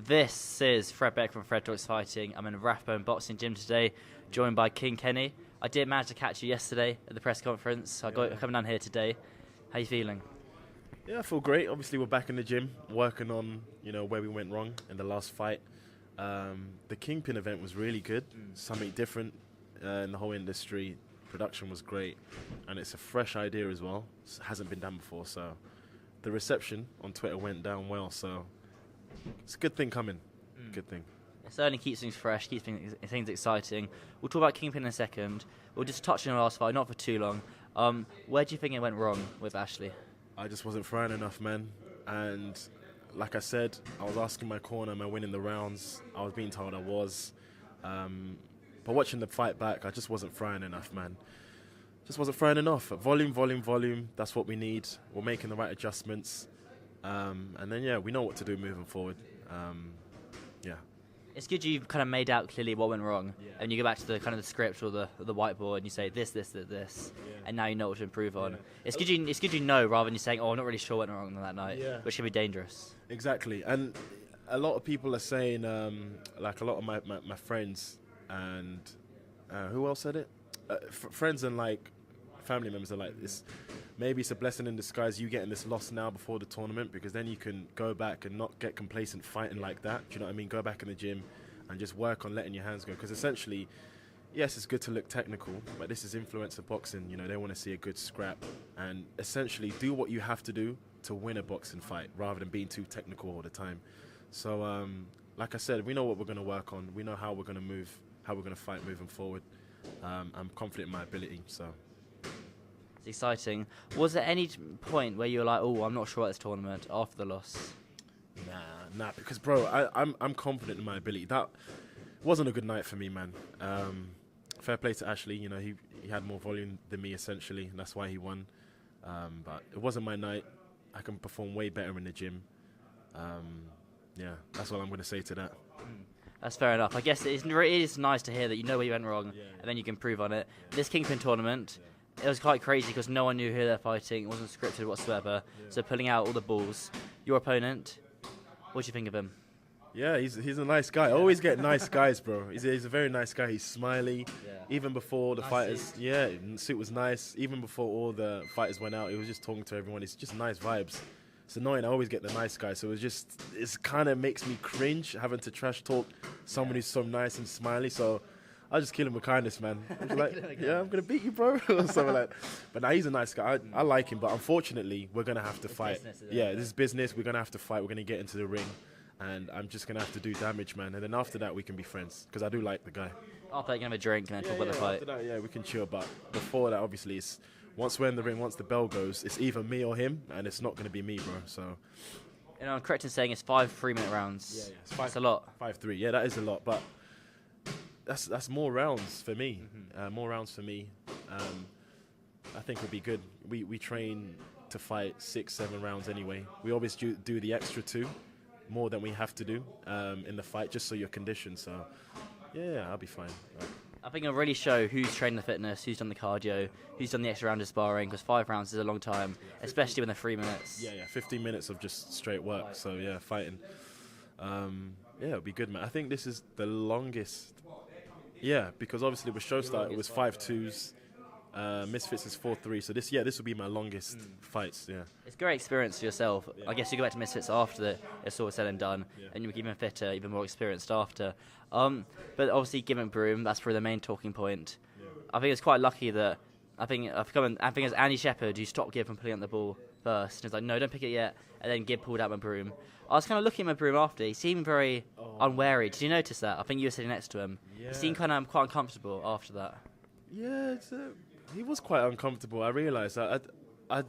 This is Fred Beck from Fred Talks Fighting. I'm in a Rathbone Boxing Gym today, joined by Kingpyn. I did manage to catch you yesterday at the press conference, so I got coming down here today. How you feeling? Yeah, I feel great. Obviously, we're back in the gym, working on where we went wrong in the last fight. The Kingpyn event was really good, something different in the whole industry. Production was great, and it's a fresh idea as well. It hasn't been done before, so the reception on Twitter went down well. So it's a good thing coming. Good thing. It certainly keeps things fresh, keeps things exciting. We'll talk about Kingpyn in a second. We'll just touch on the last fight, not for too long. Where do you think it went wrong with Ashley? I just wasn't throwing enough, man. And like I said, I was asking my corner, am I winning the rounds? I was being told I was. But watching the fight back, I just wasn't throwing enough, man. Just wasn't throwing enough. Volume. That's what we need. We're making the right adjustments. And then, we know what to do moving forward. It's good you've kind of made out clearly what went wrong, and you go back to the kind of the script or the whiteboard and you say this, and now you know what to improve on. It's good you know rather than you saying, I'm not really sure what went wrong that night, which can be dangerous. Exactly, and a lot of people are saying, like a lot of my friends and who else said it? Friends and like family members are like this. Maybe it's a blessing in disguise you getting this loss now before the tournament, because then you can go back and not get complacent fighting like that. Do you know what I mean? Go back in the gym and just work on letting your hands go. Because essentially, yes, it's good to look technical, but this is influencer boxing. They want to see a good scrap. And essentially do what you have to do to win a boxing fight rather than being too technical all the time. So, like I said, we know what we're going to work on. We know how we're going to move, how we're going to fight moving forward. I'm confident in my ability, so... It's exciting. Was there any point where you were like, I'm not sure about this tournament after the loss? Nah, because bro, I'm confident in my ability. That wasn't a good night for me, man. Fair play to Ashley. He had more volume than me essentially, and that's why he won. But it wasn't my night. I can perform way better in the gym. That's all I'm going to say to that. That's fair enough. I guess it is nice to hear that you know where you went wrong, and then you can improve on it. This Kingpyn tournament, it was quite crazy because no one knew who they're fighting. It wasn't scripted whatsoever. So pulling out all the balls. Your opponent, what do you think of him? Yeah, he's a nice guy. I always get nice guys, bro. He's a very nice guy. He's smiley. Even before the fighters, the suit was nice. Even before all the fighters went out, he was just talking to everyone. It's just nice vibes. It's annoying. I always get the nice guy, so it kind of makes me cringe having to trash talk someone who's so nice and smiley. So I just kill him with kindness, man. I'm like, I'm gonna beat you, bro, or something like that. But now he's a nice guy. I like him, but unfortunately, we're gonna have to fight. This is business. We're gonna have to fight. We're gonna get into the ring, and I'm just gonna have to do damage, man. And then after that, we can be friends, because I do like the guy. After that, you can have a drink and then talk about the fight. After that, we can chill. But before that, obviously, once we're in the ring, once the bell goes, it's either me or him, and it's not gonna be me, bro. So. I'm correct in saying it's 5 3-minute rounds. That's a lot. 5-3. Yeah, that is a lot, but. That's more rounds for me. More rounds for me. I think would be good. We train to fight 6-7 rounds anyway. We always do the extra 2, more than we have to do in the fight, just so you're conditioned. So I'll be fine. I think it'll really show who's trained the fitness, who's done the cardio, who's done the extra round of sparring, because 5 rounds is a long time, especially when they're 3 minutes. 15 minutes of just straight work. So fighting. It'll be good, man. I think this is the longest. Yeah, because obviously with Showstart it was 5-2s, Misfits is 4-3. So this will be my longest fights. Yeah, it's a great experience for yourself. I guess you go back to Misfits after it's all said and done, and you're even fitter, even more experienced after. But obviously, Gimmick Broom, that's probably the main talking point. I think it's quite lucky that I think it's Andy Shepherd who stopped Gib from pulling out the ball first. And he's like, no, don't pick it yet. And then Gib pulled out my broom. I was kind of looking at my broom after. He seemed very unwary. Did you notice that? I think you were sitting next to him. He seemed kind of quite uncomfortable after that. Yeah, he was quite uncomfortable. I realised. I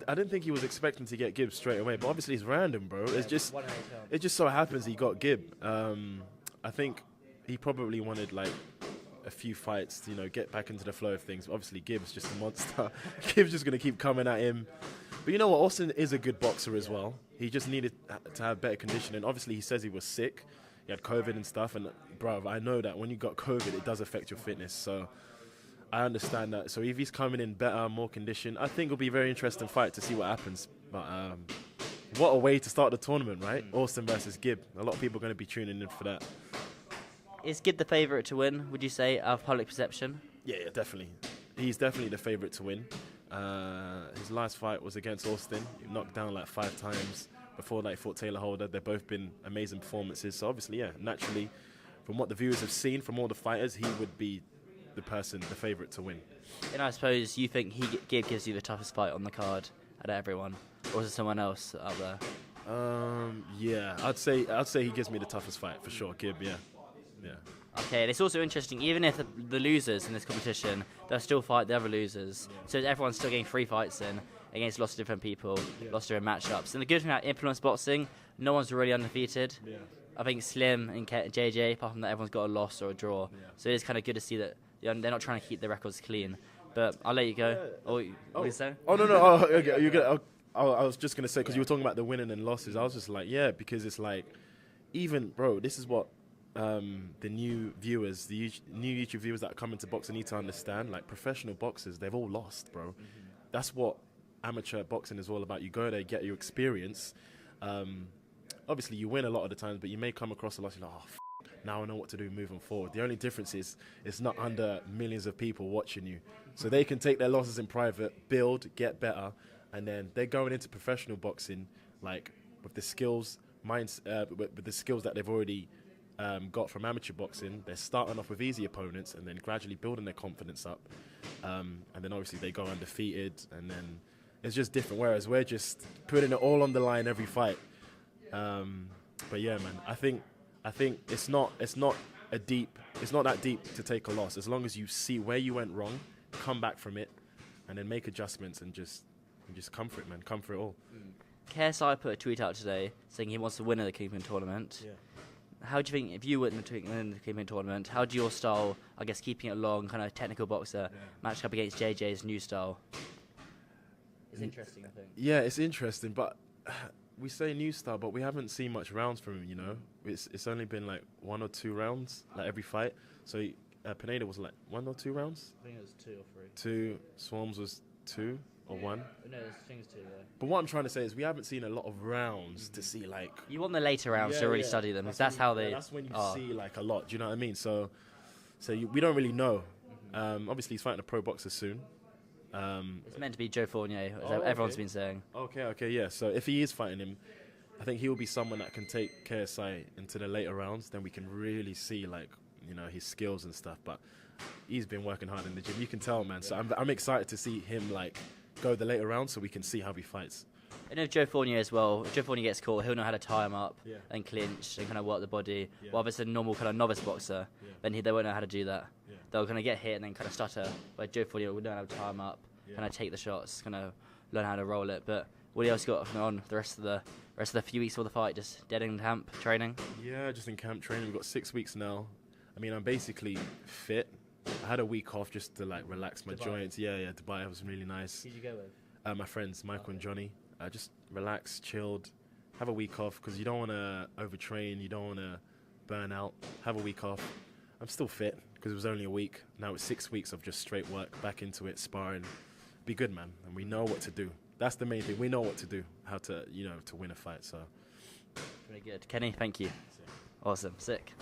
didn't think he was expecting to get Gibb straight away. But obviously it's random, bro. It just so happens he got Gibb. I think he probably wanted like a few fights to, get back into the flow of things. But obviously Gibb's just a monster. Gibb's just going to keep coming at him. But you know what? Austin is a good boxer as well. He just needed to have better conditioning. Obviously, he says he was sick. He had COVID and stuff. And, bro, I know that when you got COVID, it does affect your fitness. So I understand that. So if he's coming in better, more conditioned, I think it'll be a very interesting fight to see what happens. But, what a way to start the tournament, right? Austin versus Gib. A lot of people are going to be tuning in for that. Is Gib the favourite to win, would you say, out of public perception? Yeah, definitely. He's definitely the favourite to win. His last fight was against Austin. He knocked down like 5 times. Before that, he fought Taylor Holder. They've both been amazing performances. So obviously, yeah, naturally, from what the viewers have seen from all the fighters, he would be the favourite to win. And I suppose you think Gib gives you the toughest fight on the card out of everyone, or is it someone else out there? Yeah, I'd say he gives me the toughest fight for sure. Gib, yeah. Okay, and it's also interesting, even if the losers in this competition, they'll still fight the other losers. Yeah. So everyone's still getting 3 fights in against lots of different people, lots of different matchups. And the good thing about influence boxing, no one's really undefeated. Yeah. I think Slim and JJ, apart from that, everyone's got a loss or a draw. Yeah. So it is kind of good to see that they're not trying to keep their records clean. But I'll let you go. What are you saying? Oh, no. Oh, okay. I was just going to say, because you were talking about the winning and losses, I was just like, yeah, because it's like, even, bro, this is what the new viewers, new YouTube viewers that are coming to boxing need to understand. Like, professional boxers, they've all lost, bro. Mm-hmm. That's what amateur boxing is all about. You go there, get your experience. Obviously, you win a lot of the times, but you may come across a lot, you're like, now I know what to do moving forward. The only difference is it's not under millions of people watching you. So they can take their losses in private, build, get better, and then they're going into professional boxing like with the skills, with the skills that they've already got from amateur boxing. They're starting off with easy opponents and then gradually building their confidence up. And then obviously they go undefeated, and then it's just different. Whereas we're just putting it all on the line every fight. But yeah, man, I think it's not that deep to take a loss, as long as you see where you went wrong, come back from it, and then make adjustments and just come for it, man. Come for it all. KSI put a tweet out today saying he wants to win at the Kingpyn tournament. Yeah. How do you think, if you win the Kingpyn tournament, how do your style, I guess keeping it long, kind of technical boxer, match up against JJ's new style? It's interesting, I think. Yeah, it's interesting, but we say new style, but we haven't seen much rounds from him, you know. It's only been like 1 or 2 rounds, like every fight. So Pineda was like 1 or 2 rounds? I think it was 2 or 3. 2, Swarms was 2 or 1? No, I think it's 2, yeah. But what I'm trying to say is we haven't seen a lot of rounds to see like... You want the later rounds to really study them, because that's how they... That's when you see like a lot, do you know what I mean? So we don't really know. Obviously he's fighting a pro boxer soon. It's meant to be Joe Fournier, as everyone's been saying. Okay, yeah. So if he is fighting him, I think he will be someone that can take KSI into the later rounds. Then we can really see, like, you know, his skills and stuff. But he's been working hard in the gym. You can tell, man. So I'm excited to see him, like, go the later rounds so we can see how he fights. I know Joe Fournier as well. If Joe Fournier gets caught, he'll know how to tie him up and clinch and kind of work the body. Yeah. While if it's a normal kind of novice boxer, then they won't know how to do that. Yeah. They'll kind of get hit and then kind of stutter. But Joe Fournier will know how to tie him up, kind of take the shots, kind of learn how to roll it. But what else you got on the rest of the few weeks before the fight? Just dead in camp training? Yeah, just in camp training. We've got 6 weeks now. I mean, I'm basically fit. I had a week off just to like relax my joints. Yeah, Dubai was really nice. Who did you go with? My friends, Michael and Johnny. Just relax, chilled, have a week off, because you don't want to overtrain, you don't want to burn out. Have a week off. I'm still fit because it was only a week. Now it's 6 weeks of just straight work, back into it, sparring. Be good, man. And we know what to do. That's the main thing. We know what to do, how to, to win a fight. So, very good. Kenny, thank you. Awesome. Sick.